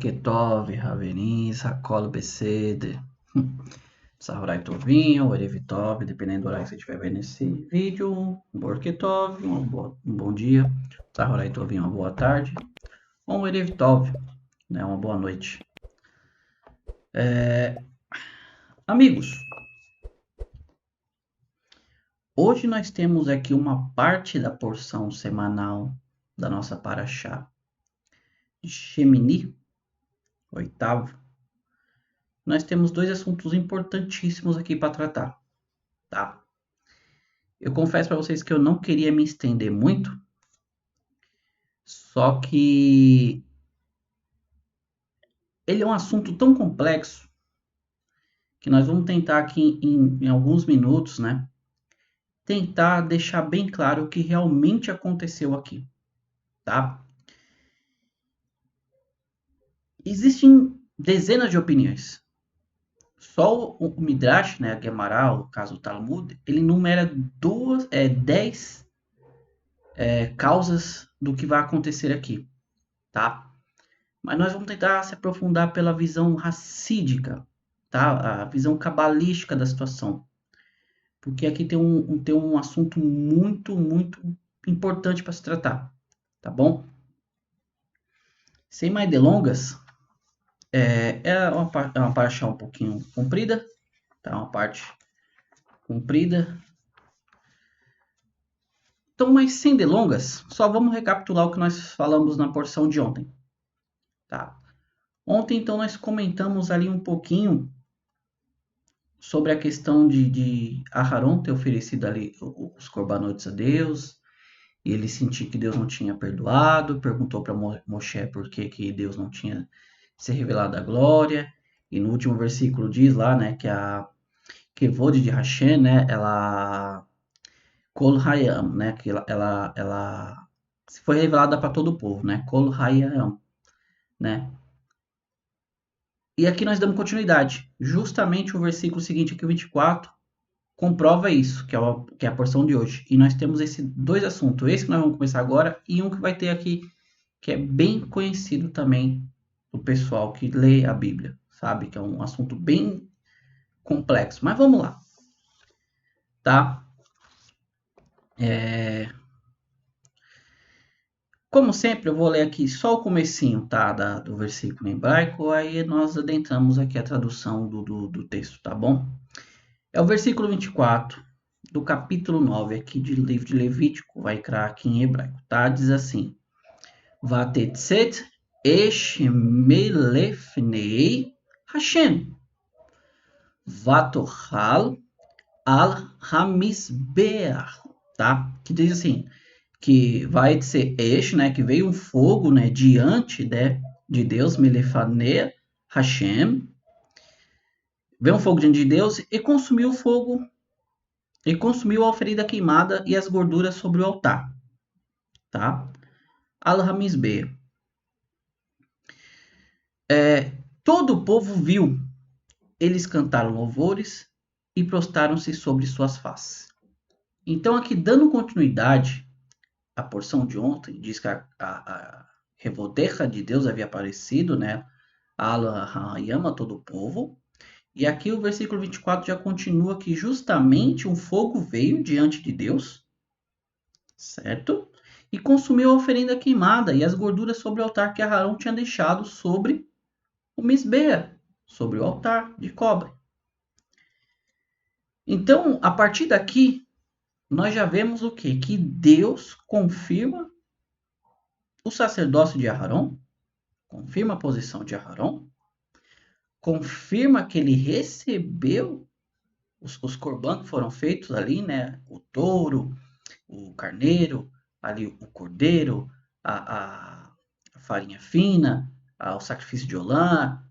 Borketov, Ravenin, Sakolo Beseder, Sahurai Tovinho, Erevitov, dependendo do horário que você estiver vendo esse vídeo. Borketov, um bom dia. Sahurai Tovinho, uma boa tarde. Ou Erevitov, né, uma boa noite. Amigos, hoje nós temos aqui uma parte da porção semanal da nossa Paraxá de Shemini, oitavo. Nós temos dois assuntos importantíssimos aqui para tratar, tá? Eu confesso para vocês que eu não queria me estender muito, só que ele é um assunto tão complexo que nós vamos tentar aqui em alguns minutos, né? Tentar deixar bem claro o que realmente aconteceu aqui, tá? Existem dezenas de opiniões. Só o Midrash, né, a Gemara, o caso do Talmud, ele enumera 10 causas do que vai acontecer aqui, tá? Mas nós vamos tentar se aprofundar pela visão racídica, tá? A visão cabalística da situação. Porque aqui tem um assunto muito, muito importante para se tratar, tá bom? Sem mais delongas, é uma parte um pouquinho comprida, tá? Uma parte comprida. Então, mas sem delongas, só vamos recapitular o que nós falamos na porção de ontem, tá? Ontem, então, nós comentamos ali um pouquinho sobre a questão de Aharon ter oferecido ali os corbanotes a Deus, e ele sentir que Deus não tinha perdoado, perguntou para Moshe por que Deus não tinha se revelado a glória, e no último versículo diz lá, né, que a Kevod de Hashem, né, ela Kol Hayam, né, que ela foi revelada para todo o povo, né, Kol Hayam, né. E aqui nós damos continuidade, justamente o versículo seguinte aqui, o 24, comprova isso, que é a porção de hoje. E nós temos esses dois assuntos, esse que nós vamos começar agora e um que vai ter aqui, que é bem conhecido também do pessoal que lê a Bíblia, sabe? Que é um assunto bem complexo. Mas vamos lá, tá? Como sempre, eu vou ler aqui só o comecinho, tá? Do versículo em hebraico, aí nós adentramos aqui a tradução do texto, tá bom? É o versículo 24 do capítulo 9 aqui do livro de Levítico, vai criar aqui em hebraico, tá? Diz assim: Vatetzet esh melefnei Hashem, vatochal al hamizbeach, tá? Que diz assim, que vai ser esh, né? Que veio um fogo, né? Diante, né, de Deus, melefnei Hashem, veio um fogo diante de Deus e consumiu o fogo, e consumiu a oferenda queimada e as gorduras sobre o altar, tá? Al hamizbeach. Todo o povo viu. Eles cantaram louvores e prostraram-se sobre suas faces. Então, aqui dando continuidade à porção de ontem, diz que a revolterra de Deus havia aparecido, né? Allah ama todo o povo. E aqui o versículo 24 já continua que justamente um fogo veio diante de Deus, certo? E consumiu a oferenda queimada e as gorduras sobre o altar que Arão tinha deixado sobre o misbeia, sobre o altar de cobre. Então, a partir daqui, nós já vemos o quê? Que Deus confirma o sacerdócio de Aharon, confirma a posição de Aharon, confirma que ele recebeu os corbanos que foram feitos ali, né? O touro, o carneiro, ali o cordeiro, a farinha fina, o sacrifício de Olã,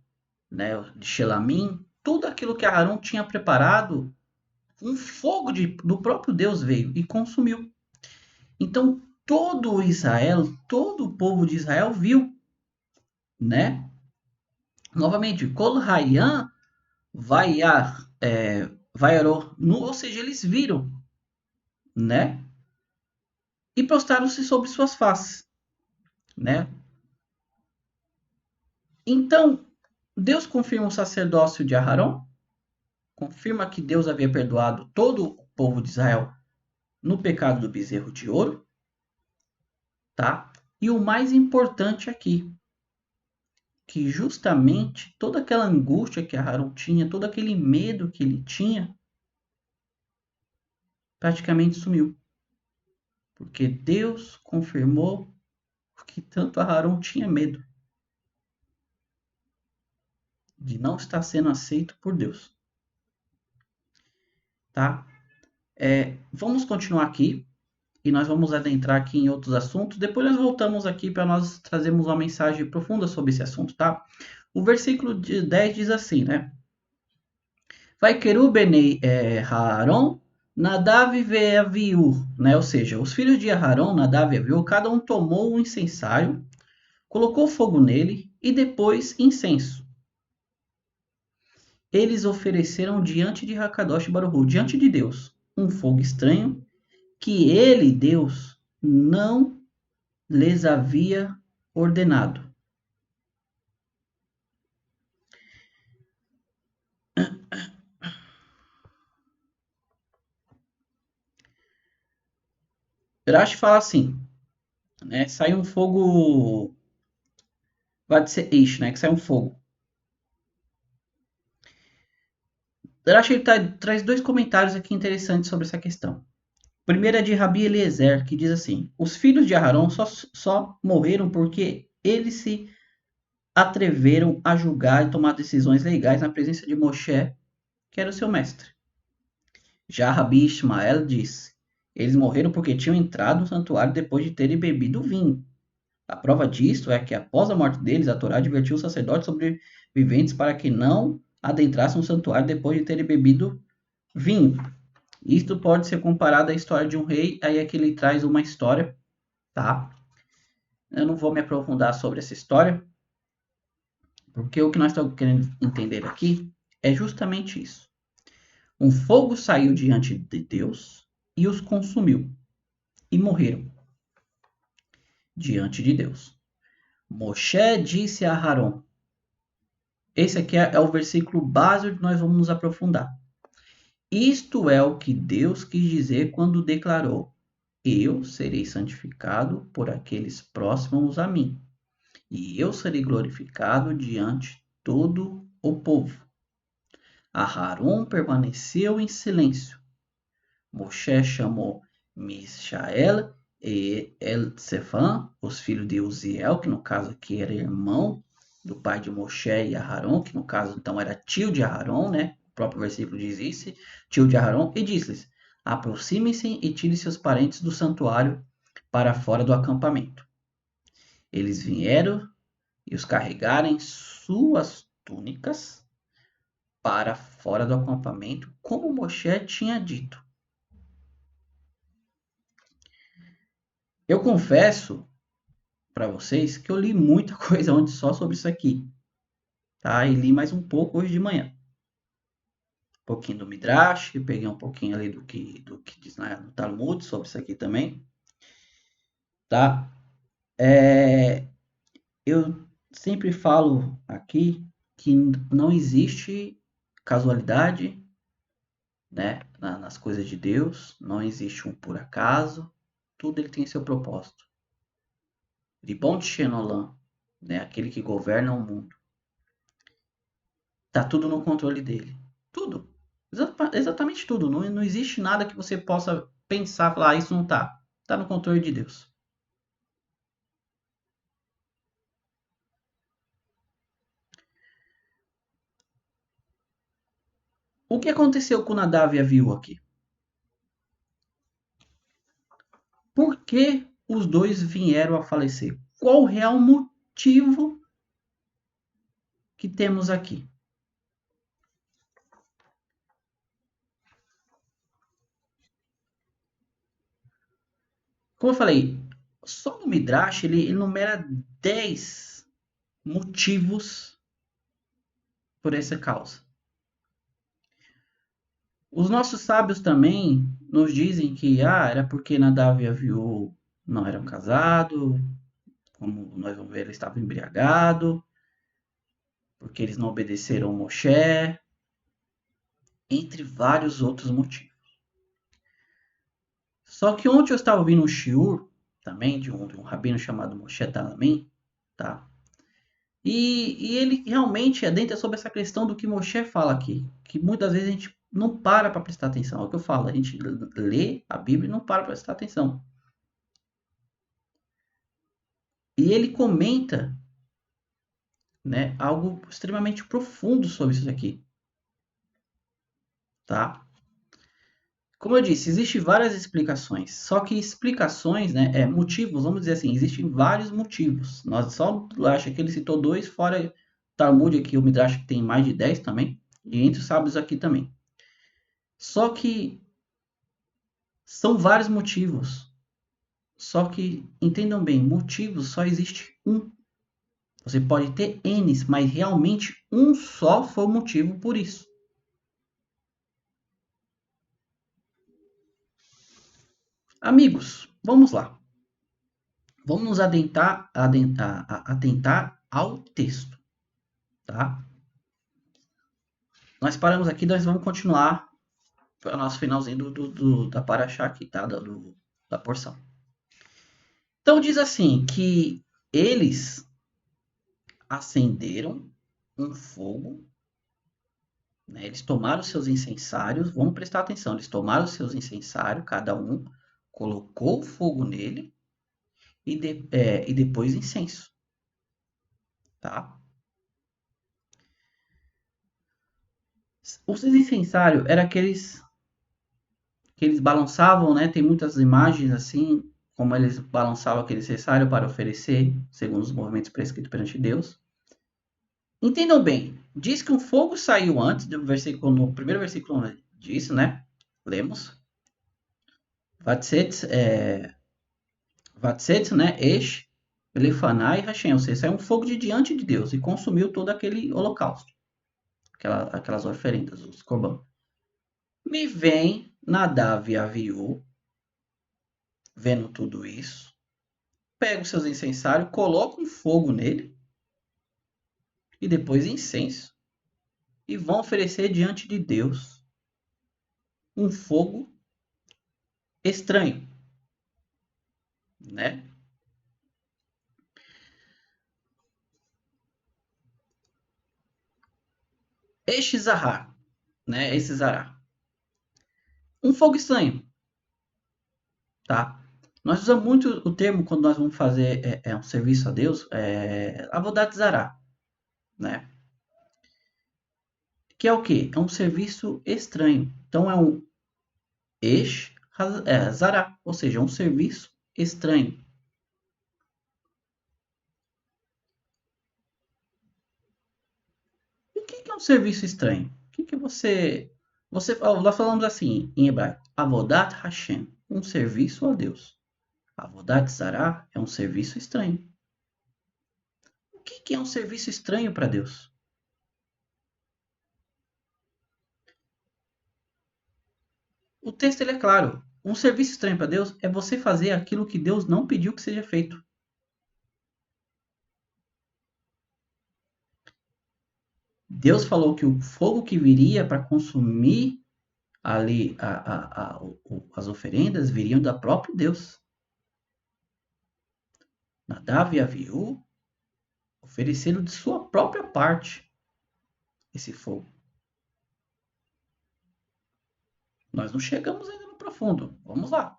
né? De Shelamim, tudo aquilo que Aharon tinha preparado, um fogo do próprio Deus veio e consumiu. Então, todo Israel, todo o povo de Israel viu, né? Novamente, Kol Hayan Vayar, Vaiaró, ou seja, eles viram, né? E prostraram-se sobre suas faces, né? Então, Deus confirma o sacerdócio de Aharon, confirma que Deus havia perdoado todo o povo de Israel no pecado do bezerro de ouro, tá? E o mais importante aqui, que justamente toda aquela angústia que Aharon tinha, todo aquele medo que ele tinha, praticamente sumiu. Porque Deus confirmou que tanto Aharon tinha medo de não estar sendo aceito por Deus. Tá? Vamos continuar aqui e nós vamos adentrar aqui em outros assuntos. Depois nós voltamos aqui para nós trazermos uma mensagem profunda sobre esse assunto, tá? O versículo 10 diz assim, né? Vai Benei Haaron, Nadav e Aviú, né? Ou seja, os filhos de Aharon, Nadav e Aviú, cada um tomou um incensário, colocou fogo nele e depois incenso. Eles ofereceram diante de Hakadosh Baruch Hu, diante de Deus, um fogo estranho que ele, Deus, não lhes havia ordenado. Rashi fala assim, né? Sai um fogo, vai ser Eish, né? Que sai um fogo. Rashi traz dois comentários aqui interessantes sobre essa questão. O primeiro é de Rabi Eliezer, que diz assim: os filhos de Aharon só morreram porque eles se atreveram a julgar e tomar decisões legais na presença de Moshe, que era o seu mestre. Já Rabi Ishmael diz: eles morreram porque tinham entrado no santuário depois de terem bebido vinho. A prova disto é que após a morte deles, a Torá advertiu os sacerdotes sobreviventes para que não adentrassem o santuário depois de terem bebido vinho. Isto pode ser comparado à história de um rei, aí aqui ele traz uma história, tá? Eu não vou me aprofundar sobre essa história, porque o que nós estamos querendo entender aqui é justamente isso. Um fogo saiu diante de Deus e os consumiu, e morreram diante de Deus. Moshe disse a Aharon. Esse aqui é o versículo básico que nós vamos nos aprofundar. Isto é o que Deus quis dizer quando declarou: eu serei santificado por aqueles próximos a mim, e eu serei glorificado diante de todo o povo. Aharon permaneceu em silêncio. Moshe chamou Mishael e Elzefã, os filhos de Uziel, que no caso aqui era irmão do pai de Moshe e Aharon, que no caso então era tio de Aharon, né? O próprio versículo diz isso, tio de Aharon, e diz-lhes: aproximem-se e tirem seus parentes do santuário para fora do acampamento. Eles vieram e os carregaram em suas túnicas para fora do acampamento, como Moshe tinha dito. Eu confesso para vocês que eu li muita coisa ontem só sobre isso aqui, tá? E li mais um pouco hoje de manhã. Um pouquinho do Midrash, peguei um pouquinho ali do que diz no Talmud sobre isso aqui também, tá? Eu sempre falo aqui que não existe casualidade, né? Nas coisas de Deus, não existe um por acaso, tudo ele tem seu propósito. Ribon Shenolam, né? Aquele que governa o mundo. Tá tudo no controle dele. Tudo. Exatamente tudo. Não existe nada que você possa pensar, falar, isso não tá. Tá no controle de Deus. O que aconteceu com Nadav e Aviú aqui? Por que os dois vieram a falecer? Qual o real motivo que temos aqui? Como eu falei, só no Midrash ele enumera 10 motivos por essa causa. Os nossos sábios também nos dizem que era porque Nadav e Aviú não eram casados, como nós vamos ver, ele estava embriagado. porque eles não obedeceram Moshe, entre vários outros motivos. Só que ontem eu estava ouvindo um shiur, também, de um rabino chamado Moshe Talamin, tá? E ele realmente adentra sobre essa questão do que Moshe fala aqui, que muitas vezes a gente não para prestar atenção. É o que eu falo, a gente lê a Bíblia e não para prestar atenção. E ele comenta, né, algo extremamente profundo sobre isso aqui, tá? Como eu disse, existem várias explicações, só que explicações, né, motivos, vamos dizer assim, existem vários motivos. Nós só acha que ele citou dois, fora Talmud aqui, o Midrash que tem mais de 10 também, e entre os sábios aqui também. Só que são vários motivos. Só que, entendam bem, motivos só existe um. Você pode ter N, mas realmente um só foi o motivo por isso. Amigos, vamos lá. Vamos nos atentar ao texto, tá? Nós paramos aqui, nós vamos continuar para o nosso finalzinho da Paraxá aqui, tá? Da porção. Então diz assim, que eles acenderam um fogo, né? Eles tomaram seus incensários, vamos prestar atenção, eles tomaram seus incensários, cada um colocou fogo nele e depois incenso, tá? Os incensários eram aqueles que eles balançavam, né? Tem muitas imagens assim, como eles balançavam aquele incensário para oferecer, segundo os movimentos prescritos perante Deus. Entendam bem, diz que um fogo saiu antes do versículo, no primeiro versículo disso, né? Lemos. Vatset, né? Esh, Elefanai e Hashem, ou seja, saiu um fogo de diante de Deus e consumiu todo aquele holocausto, aquelas oferendas, os korban. Me vem Nadav e Aviú, vendo tudo isso, pega os seus incensários, coloca um fogo nele e depois incenso e vão oferecer diante de Deus um fogo estranho, né? Este Zahar, né? Esse Zará. Um fogo estranho, tá? Nós usamos muito o termo quando nós vamos fazer um serviço a Deus, Avodat Zará, né? Que é o quê? É um serviço estranho. Então é um Zará, ou seja, é um serviço estranho. E o que é um serviço estranho? O que nós falamos assim em hebraico, Avodat Hashem, um serviço a Deus. Avodat Zará é um serviço estranho. O que é um serviço estranho para Deus? O texto ele é claro. Um serviço estranho para Deus é você fazer aquilo que Deus não pediu que seja feito. Deus falou que o fogo que viria para consumir ali as oferendas viriam da própria Deus. Nadav e Aviú ofereceram de sua própria parte esse fogo. Nós não chegamos ainda no profundo. Vamos lá.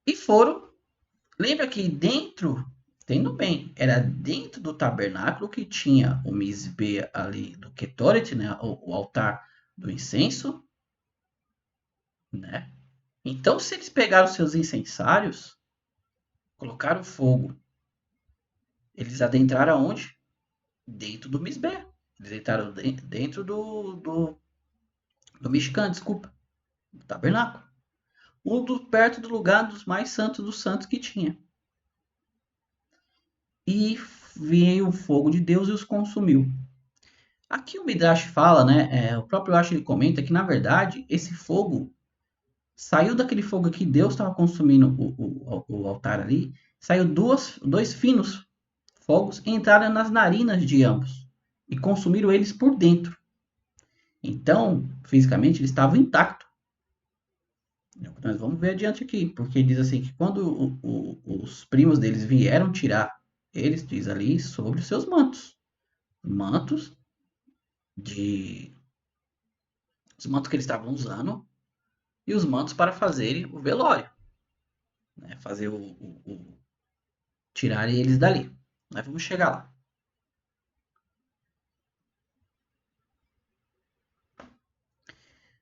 E foram. Lembra que dentro, tendo bem, era dentro do tabernáculo que tinha o misbe ali do Ketoret, né, o altar do incenso, né? Então, se eles pegaram seus incensários, colocaram fogo, eles adentraram aonde? Dentro do misbe. Eles entraram dentro do Mishkan, desculpa, do tabernáculo. Perto do lugar dos mais santos dos santos que tinha. E veio o fogo de Deus e os consumiu. Aqui o Midrash fala, né? O próprio Rashi ele comenta que na verdade esse fogo saiu daquele fogo que Deus estava consumindo o altar ali, saiu dois finos fogos entraram nas narinas de ambos e consumiram eles por dentro. Então, fisicamente, eles estavam intactos. Nós vamos ver adiante aqui, porque diz assim que quando os primos deles vieram tirar, eles diz ali sobre os seus mantos de os mantos que eles estavam usando e os mantos para fazerem o velório, né? Fazer tirarem eles dali. Nós vamos chegar lá.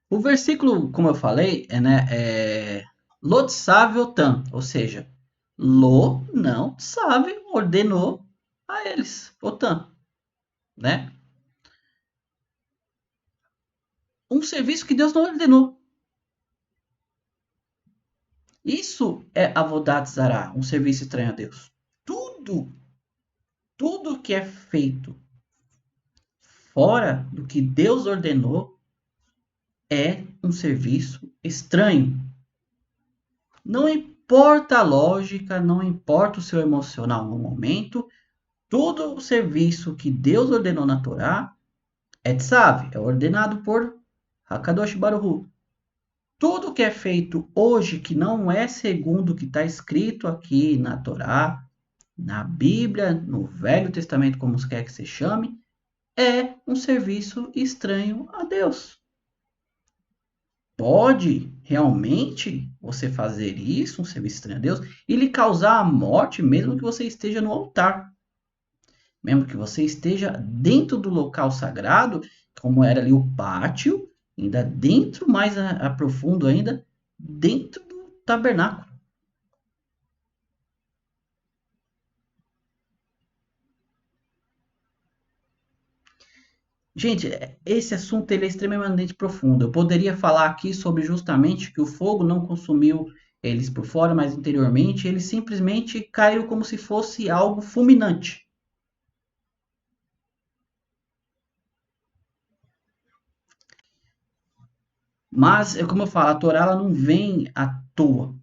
O versículo, como eu falei, é Lot sabe Otan, ou seja, Ló não sabe, ordenou a eles, Otan, né? Um serviço que Deus não ordenou. Isso é avodat zará, um serviço estranho a Deus. Tudo, tudo que é feito fora do que Deus ordenou é um serviço estranho. Não importa a lógica, não importa o seu emocional no momento, todo o serviço que Deus ordenou na Torá é tzav, é ordenado por Hakadosh Baruch Hu. Tudo que é feito hoje que não é segundo o que está escrito aqui na Torá, na Bíblia, no Velho Testamento, como quer que se chame, é um serviço estranho a Deus. Pode realmente você fazer isso, um serviço estranho a Deus, e lhe causar a morte, mesmo que você esteja no altar. Mesmo que você esteja dentro do local sagrado, como era ali o pátio, ainda dentro, mais a profundo ainda, dentro do tabernáculo. Gente, esse assunto ele é extremamente profundo. Eu poderia falar aqui sobre justamente que o fogo não consumiu eles por fora, mas interiormente eles simplesmente caíram como se fosse algo fulminante. Mas, como eu falo, a Torá ela não vem à toa.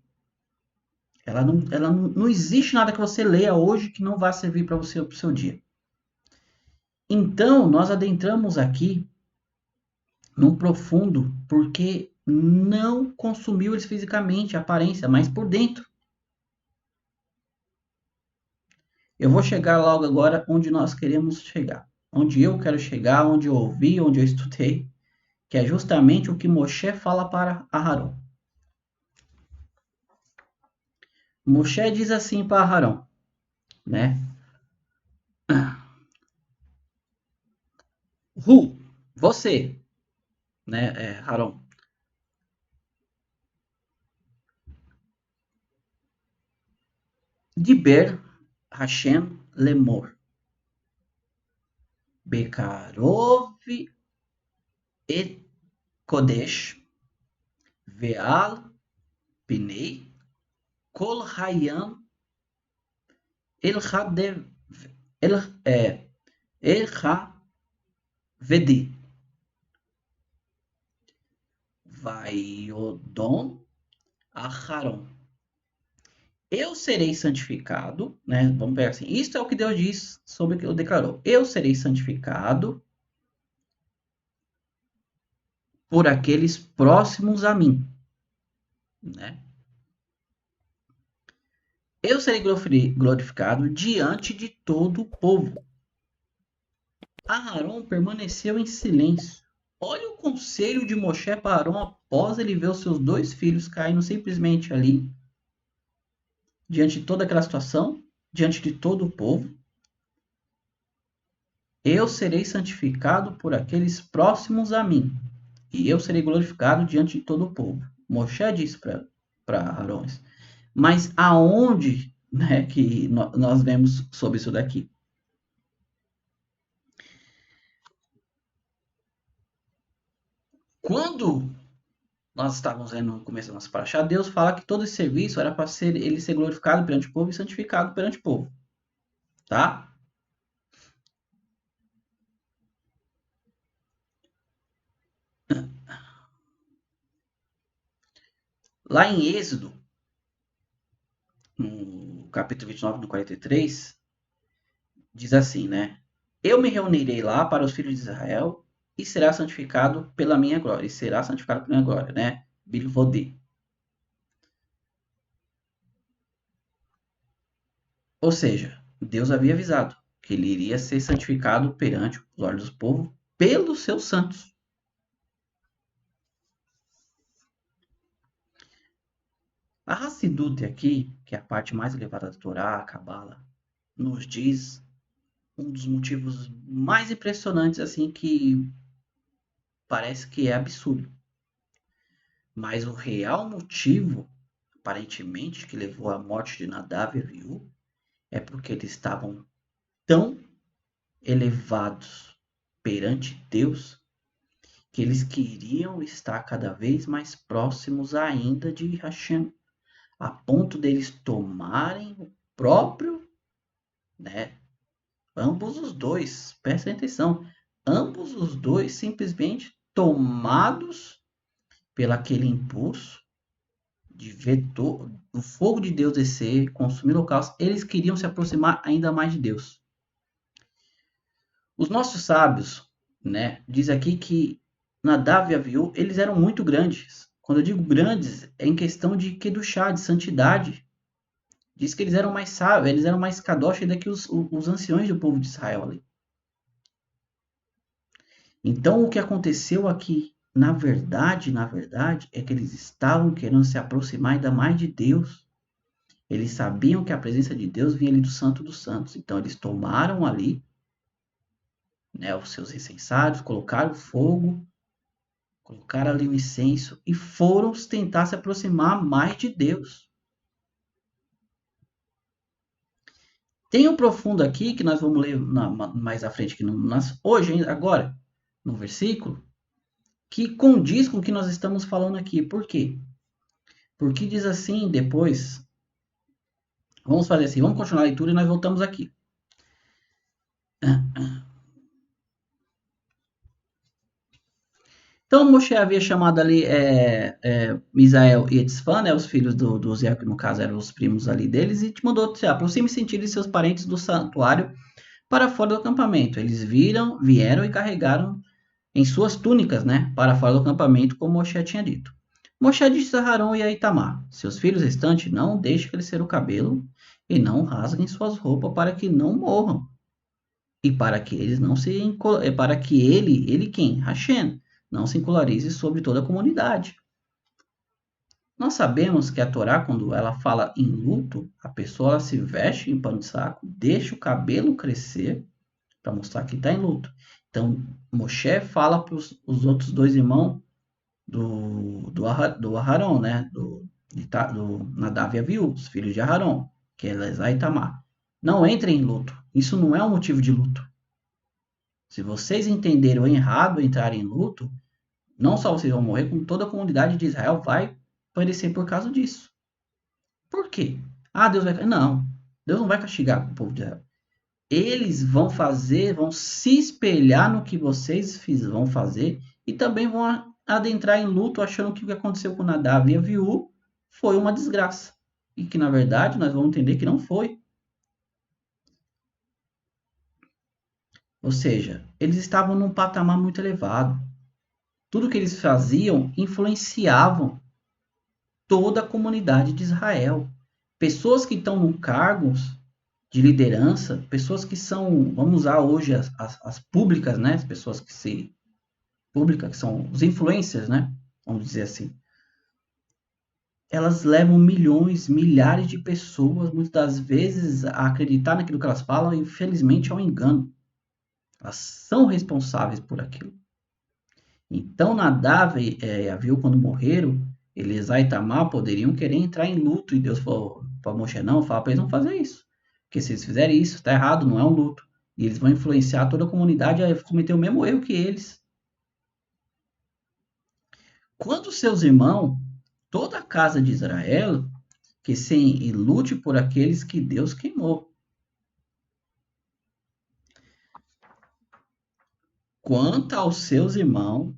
Ela não existe nada que você leia hoje que não vá servir para você para o seu dia. Então, nós adentramos aqui num profundo porque não consumiu eles fisicamente, a aparência, mas por dentro. Eu vou chegar logo agora onde nós queremos chegar. Onde eu quero chegar, onde eu ouvi, onde eu estudei, que é justamente o que Moshe fala para Aharon. Moshe diz assim para Aharon, né? Você, né, Aharon, Diber Hashem Lemor, Bekarov et Kodesh, Veal Pinei, Kol Hayam El Hadev, El, El Havedi, Vaiodon Aharon. Eu serei santificado, né? Vamos pegar assim. Isto é o que Deus diz sobre o que ele declarou. Eu serei santificado por aqueles próximos a mim, né? Eu serei glorificado diante de todo o povo. Aharon permaneceu em silêncio. Olha o conselho de Moshe para Aharon após ele ver os seus dois filhos caindo simplesmente ali, diante de toda aquela situação, diante de todo o povo. Eu serei santificado por aqueles próximos a mim, e eu serei glorificado diante de todo o povo. Moshe disse para Aharon. Mas aonde, né, que nós vemos sobre isso daqui? Quando nós estávamos vendo no começo da nossa paraxá, Deus fala que todo esse serviço era para ele ser glorificado perante o povo e santificado perante o povo, tá? Lá em Êxodo, no capítulo 29, no 43, diz assim, né? Eu me reunirei lá para os filhos de Israel e será santificado pela minha glória. E será santificado pela minha glória, né? Bilvodê. Ou seja, Deus havia avisado que ele iria ser santificado perante os olhos do povo pelos seus santos. A Hassidut aqui, que é a parte mais elevada da Torá, a Cabala, nos diz um dos motivos mais impressionantes, assim, que parece que é absurdo. Mas o real motivo, aparentemente, que levou à morte de Nadav e Abiú é porque eles estavam tão elevados perante Deus que eles queriam estar cada vez mais próximos ainda de Hashem, a ponto deles tomarem o próprio, né? Ambos os dois, prestem atenção, ambos os dois simplesmente tomados pelo aquele impulso de ver o fogo de Deus descer, consumir o caos, eles queriam se aproximar ainda mais de Deus. Os nossos sábios, né, diz aqui que Nadav e Aviú, eles eram muito grandes. Quando eu digo grandes, é em questão de kedushá, de santidade. Diz que eles eram mais sábios, eles eram mais kadosh do que os anciões do povo de Israel ali. Então, o que aconteceu aqui, na verdade, é que eles estavam querendo se aproximar ainda mais de Deus. Eles sabiam que a presença de Deus vinha ali do Santo dos Santos. Então, eles tomaram ali, né, os seus incensários, colocaram fogo, colocaram ali o incenso e foram tentar se aproximar mais de Deus. Tem um profundo aqui que nós vamos ler mais à frente, que hoje, agora, no versículo, que condiz com o que nós estamos falando aqui. Por quê? Porque diz assim depois. Vamos fazer assim, vamos continuar a leitura e nós voltamos aqui. Então Moshe havia chamado ali Misael e Etzfã, né, os filhos do Zé, que no caso eram os primos ali deles, e te mandou aproxime-se e tire seus parentes do santuário para fora do acampamento. Eles vieram e carregaram em suas túnicas, né, para fora do acampamento, como Moshe tinha dito. Moshe disse a Arão e a Itamar: seus filhos restantes não deixem crescer o cabelo e não rasguem suas roupas para que não morram. E para que eles não se para que ele quem? Hashem, não se encolarize sobre toda a comunidade. Nós sabemos que a Torá, quando ela fala em luto, a pessoa ela se veste em pano de saco, deixa o cabelo crescer para mostrar que está em luto. Então, Moshe fala para os outros dois irmãos do Aharon, né? Do Nadav e Aviú, os filhos de Aharon, que é Elazar e Tamar. Não entrem em luto. Isso não é um motivo de luto. Se vocês entenderam errado entrar em luto, não só vocês vão morrer, como toda a comunidade de Israel vai perecer por causa disso. Por quê? Ah, Deus vai... Não, Deus não vai castigar o povo de Israel. Eles vão se espelhar no que vocês vão fazer e também vão adentrar em luto achando que o que aconteceu com Nadav e Aviú foi uma desgraça. E que, na verdade, nós vamos entender que não foi. Ou seja, eles estavam num patamar muito elevado. Tudo que eles faziam influenciavam toda a comunidade de Israel. Pessoas que estão em cargos de liderança, pessoas que são, vamos usar hoje as públicas, né? As pessoas que se públicas, que são os influencers, né? Vamos dizer assim. Elas levam milhões, milhares de pessoas, muitas das vezes, a acreditar naquilo que elas falam, e infelizmente é um engano. Elas são responsáveis por aquilo. Então, Nadav e Aviú, quando morreram, Eliezer e Itamar poderiam querer entrar em luto. E Deus falou para Moshe, não, fala para eles não fazer isso. Porque se eles fizerem isso, está errado, não é um luto. E eles vão influenciar toda a comunidade a cometer o mesmo erro que eles. Quando seus irmãos, toda a casa de Israel, que sim, e lute por aqueles que Deus queimou. Quanto aos seus irmãos,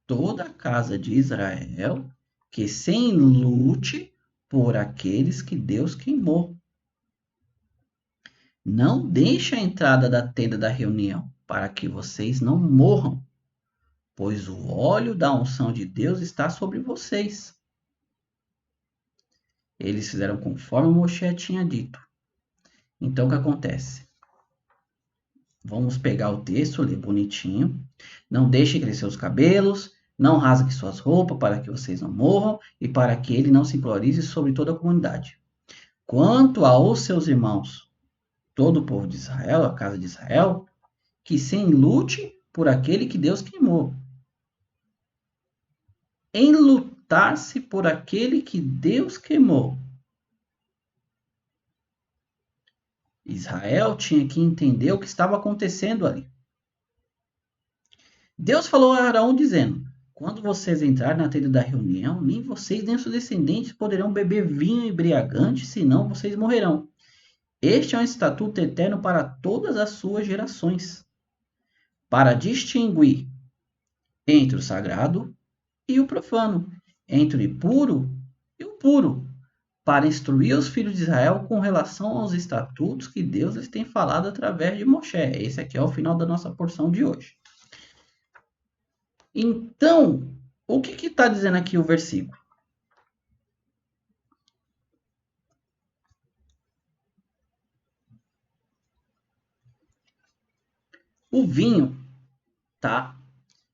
toda a casa de Israel, que sem lute por aqueles que Deus queimou. não deixe a entrada da tenda da reunião, para que vocês não morram, pois o óleo da unção de Deus está sobre vocês. Eles fizeram conforme Moshe tinha dito. Então, o que acontece? Vamos pegar o texto, ler bonitinho. Não deixe crescer os cabelos, não rasgue suas roupas para que vocês não morram e para que ele não se glorize sobre toda a comunidade. Quanto aos seus irmãos, todo o povo de Israel, a casa de Israel, que se enlute por aquele que Deus queimou. Enlutar-se por aquele que Deus queimou. Israel tinha que entender o que estava acontecendo ali. Deus falou a Arão dizendo: quando vocês entrarem na tenda da reunião, nem vocês nem seus descendentes poderão beber vinho embriagante, senão vocês morrerão. Este é um estatuto eterno para todas as suas gerações, para distinguir entre o sagrado e o profano, entre o impuro e o puro, para instruir os filhos de Israel com relação aos estatutos que Deus lhes tem falado através de Moshe. Esse aqui é o final da nossa porção de hoje. Então, o que está dizendo aqui o versículo? O vinho, tá?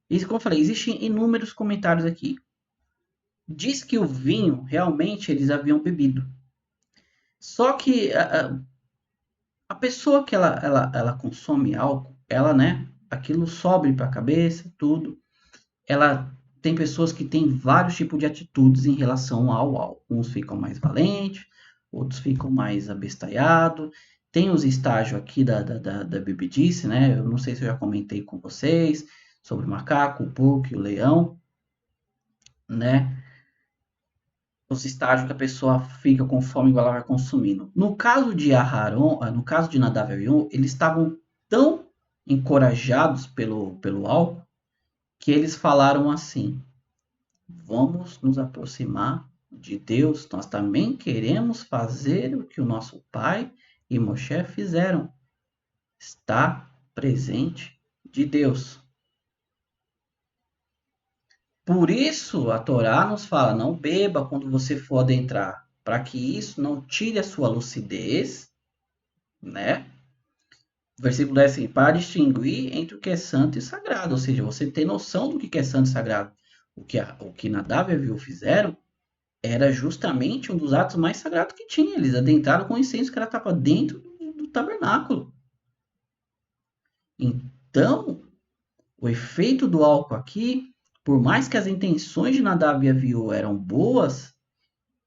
Isso, como eu falei, existem inúmeros comentários aqui. Diz que o vinho, realmente, eles haviam bebido. Só que a pessoa que ela consome álcool, ela, né? Aquilo sobe para a cabeça, tudo. Ela tem pessoas que têm vários tipos de atitudes em relação ao álcool. Uns ficam mais valentes, outros ficam mais abestalhados. Tem os estágios aqui da bebidice, né? Eu não sei se eu já comentei com vocês sobre o macaco, o porco e o leão, né? Os estágios que a pessoa fica conforme ela vai consumindo. No caso de Aharon, no caso de Nadav e Abiú, eles estavam tão encorajados pelo álcool que eles falaram assim: vamos nos aproximar de Deus, nós também queremos fazer o que o nosso pai e Moshe fizeram, estar presente de Deus. Por isso a Torá nos fala: não beba quando você for adentrar, para que isso não tire a sua lucidez, né? O versículo 10 assim: para distinguir entre o que é santo e sagrado, ou seja, você tem noção do que é santo e sagrado. O que Nadav e Abiú fizeram era justamente um dos atos mais sagrados que tinha. Eles adentraram com o incenso que estava dentro do tabernáculo. Então, o efeito do álcool aqui, por mais que as intenções de Nadav e Abiú eram boas,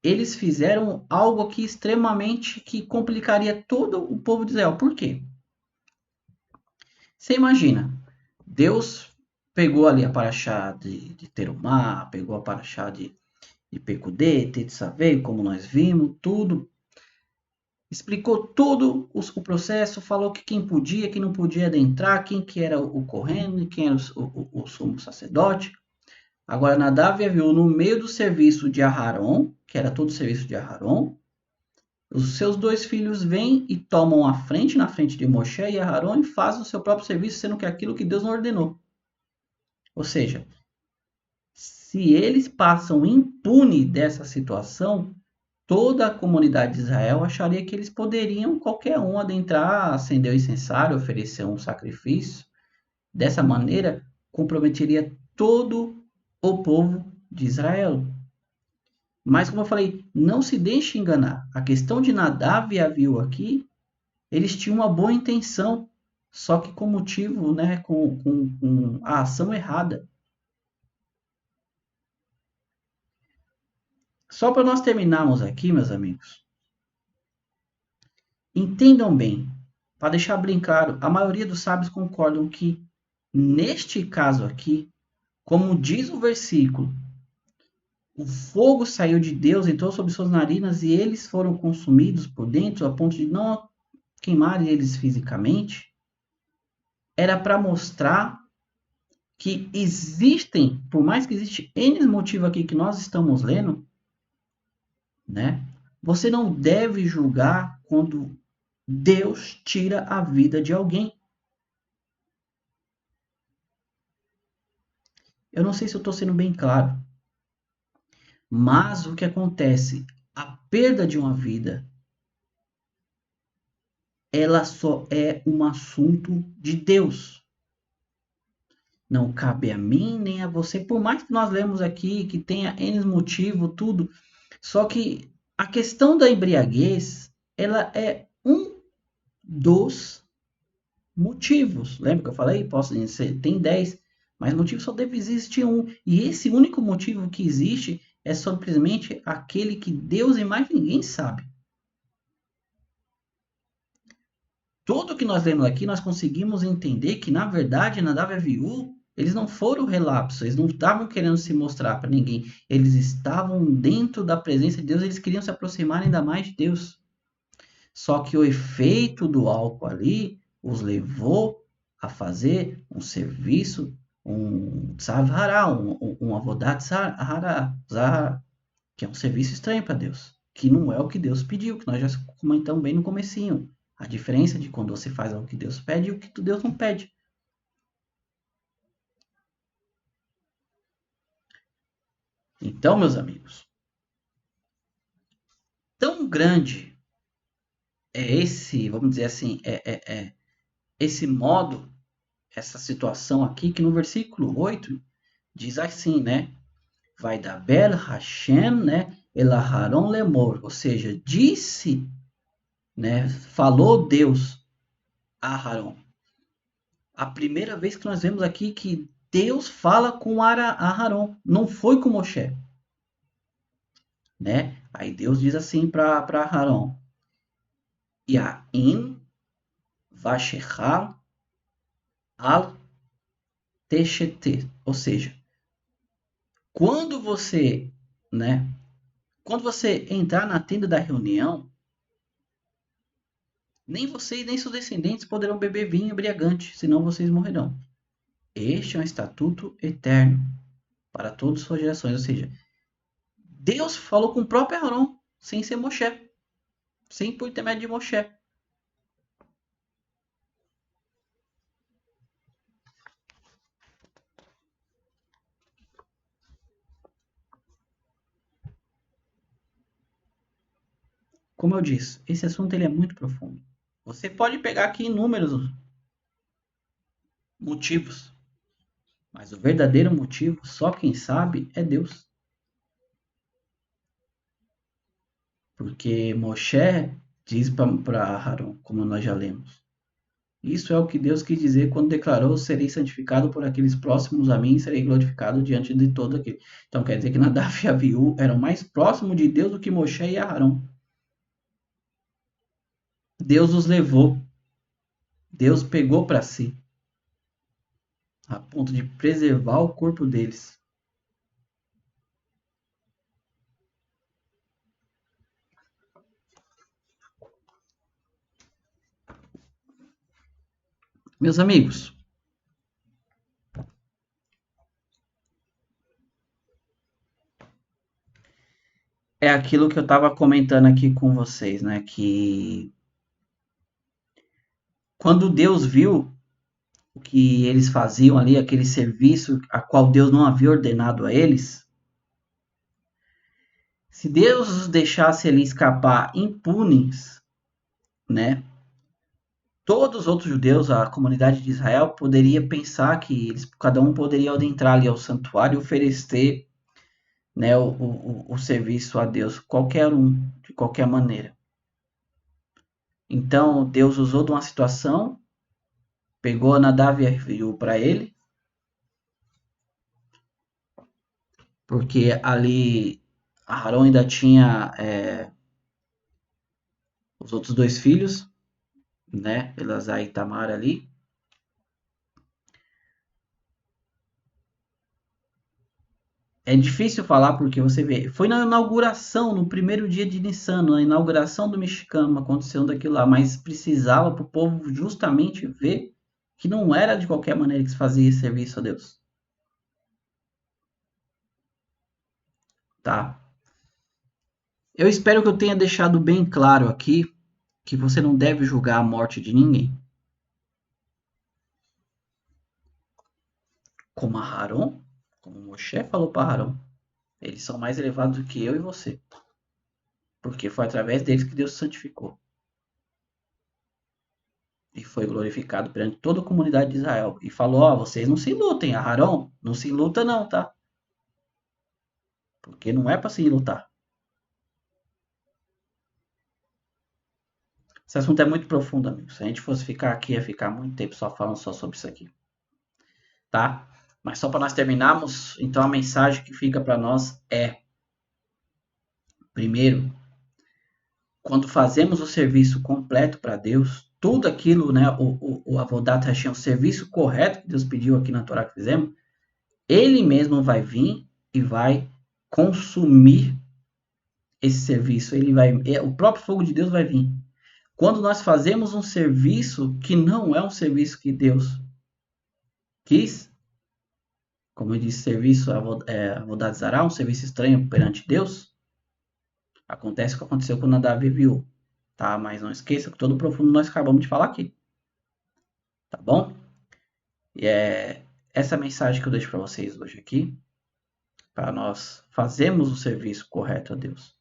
eles fizeram algo aqui extremamente que complicaria todo o povo de Israel. Por quê? Você imagina, Deus pegou ali a paraxá de Terumá, pegou a paraxá de Pecudê, Tetzaveh, como nós vimos, tudo. Explicou todo o processo, falou que quem podia, quem não podia adentrar, quem que era o Kohen, quem era o sumo sacerdote. Agora, Nadav e Abiú, no meio do serviço de Aharon, que era todo o serviço de Aharon, os seus dois filhos vêm e tomam a frente, na frente de Moshe e Aharon, e fazem o seu próprio serviço, sendo que é aquilo que Deus não ordenou. Ou seja, se eles passam impune dessa situação, toda a comunidade de Israel acharia que eles poderiam, qualquer um, adentrar, acender o incensário, oferecer um sacrifício. Dessa maneira, comprometeria todo o povo de Israel. Mas, como eu falei, não se deixe enganar. A questão de Nadav e Abiú aqui, eles tinham uma boa intenção, só que com motivo, né, com a ação errada. Só para nós terminarmos aqui, meus amigos, entendam bem, para deixar bem claro, a maioria dos sábios concordam que, neste caso aqui, como diz o versículo, o fogo saiu de Deus, entrou sobre suas narinas e eles foram consumidos por dentro, a ponto de não queimarem eles fisicamente, era para mostrar que existem, por mais que existe N motivo aqui que nós estamos lendo, né? Você não deve julgar quando Deus tira a vida de alguém. Eu não sei se eu estou sendo bem claro, mas o que acontece? A perda de uma vida, ela só é um assunto de Deus. Não cabe a mim nem a você, por mais que nós lemos aqui que tenha N motivo, tudo. Só que a questão da embriaguez, ela é um dos motivos. Lembra que eu falei? Posso dizer, tem 10, mas motivo só deve existir um. E esse único motivo que existe é simplesmente aquele que Deus e mais ninguém sabe. Tudo que nós lemos aqui, nós conseguimos entender que, na verdade, Nadav e Avihu, eles não foram relapsos, eles não estavam querendo se mostrar para ninguém. Eles estavam dentro da presença de Deus, eles queriam se aproximar ainda mais de Deus. Só que o efeito do álcool ali os levou a fazer um serviço, um tzavhará, um avodat zahara, que é um serviço estranho para Deus, que não é o que Deus pediu, que nós já comentamos bem no comecinho. A diferença de quando você faz algo que Deus pede e o que Deus não pede. Então, meus amigos, tão grande é esse, vamos dizer assim, esse modo, essa situação aqui, que no versículo 8 diz assim, né? Vai da Bel Hashem, né? Elaharon lemor, ou seja, disse, né? Falou Deus a Aharon. A primeira vez que nós vemos aqui que Deus fala com Aharon, não foi com Moshe, né? Aí Deus diz assim para Aharon: Yain vashechal al techete, ou seja, quando você, né? Quando você entrar na tenda da reunião, nem você e nem seus descendentes poderão beber vinho embriagante, senão vocês morrerão. Este é um estatuto eterno para todas as suas gerações. Ou seja, Deus falou com o próprio Aarão, sem ser Moshe, sem por intermédio de Moshe. Como eu disse, esse assunto ele é muito profundo. Você pode pegar aqui inúmeros motivos, mas o verdadeiro motivo, só quem sabe, é Deus. Porque Moshe diz para Aarão, como nós já lemos, isso é o que Deus quis dizer quando declarou: serei santificado por aqueles próximos a mim e serei glorificado diante de todo aquele. Então quer dizer que Nadav e Avihu eram mais próximos de Deus do que Moshe e Aarão. Deus os levou, Deus pegou para si, a ponto de preservar o corpo deles. Meus amigos, é aquilo que eu estava comentando aqui com vocês, né? Que quando Deus viu o que eles faziam ali, aquele serviço a qual Deus não havia ordenado a eles, se Deus os deixasse ali escapar impunes, né? Todos os outros judeus, a comunidade de Israel, poderia pensar que eles, cada um poderia adentrar ali ao santuário e oferecer, né, o serviço a Deus, qualquer um, de qualquer maneira. Então Deus usou de uma situação, pegou Nadav e Avihu para ele, porque ali Aarão ainda tinha os outros dois filhos, né, Elazar e Tamar ali. É difícil falar porque você vê, foi na inauguração, no primeiro dia de Nissan, na inauguração do Mexicano, aconteceu daquilo lá, mas precisava para o povo justamente ver que não era de qualquer maneira que se fazia esse serviço a Deus, tá? Eu espero que eu tenha deixado bem claro aqui que você não deve julgar a morte de ninguém. Como Aharon, como Moshe falou para Aharon, eles são mais elevados do que eu e você. Porque foi através deles que Deus santificou. E foi glorificado perante toda a comunidade de Israel. E falou, ó, vocês não se lutem, Aharon, não se luta não, tá? Porque não é para se lutar. Esse assunto é muito profundo, amigo. Se a gente fosse ficar aqui, ia ficar muito tempo só falando só sobre isso aqui. Tá? Mas só para nós terminarmos, então a mensagem que fica para nós é: primeiro, quando fazemos o serviço completo para Deus, tudo aquilo, né, o Avodat Hashem, o serviço correto que Deus pediu aqui na Torá que fizemos, Ele mesmo vai vir e vai consumir esse serviço. O próprio fogo de Deus vai vir. Quando nós fazemos um serviço que não é um serviço que Deus quis, como eu disse, serviço Avodat Zará, um serviço estranho perante Deus, acontece o que aconteceu com Nadav e Abiú, tá? Mas não esqueça que todo o profundo nós acabamos de falar aqui, tá bom? E é essa mensagem que eu deixo para vocês hoje aqui, para nós fazermos o serviço correto a Deus.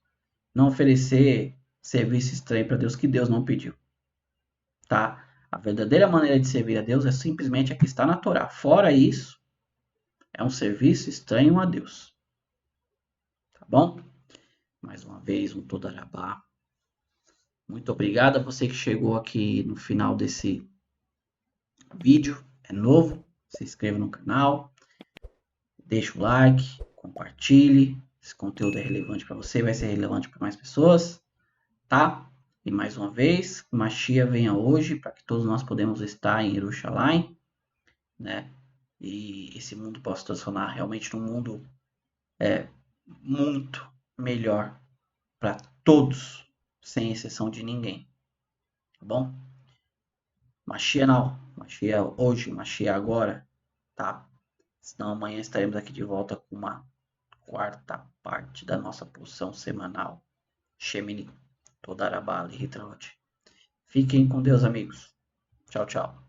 Não oferecer serviço estranho para Deus que Deus não pediu, tá? A verdadeira maneira de servir a Deus é simplesmente a que está na Torá. Fora isso, é um serviço estranho a Deus, tá bom? Mais uma vez, um Todarabá. Muito obrigado a você que chegou aqui no final desse vídeo. É novo, se inscreva no canal, deixa o like, compartilhe. Esse conteúdo é relevante para você, vai ser relevante para mais pessoas, tá? E mais uma vez, Mashiach venha hoje para que todos nós podemos estar em Jerusalém, né? E esse mundo possa se transformar realmente num mundo muito melhor para todos, sem exceção de ninguém, tá bom? Mashiach não, Mashiach hoje, Mashiach agora, tá? Senão amanhã estaremos aqui de volta com uma quarta parte da nossa porção semanal. Shemini, Todarabá, Lihitraot. Fiquem com Deus, amigos. Tchau, tchau.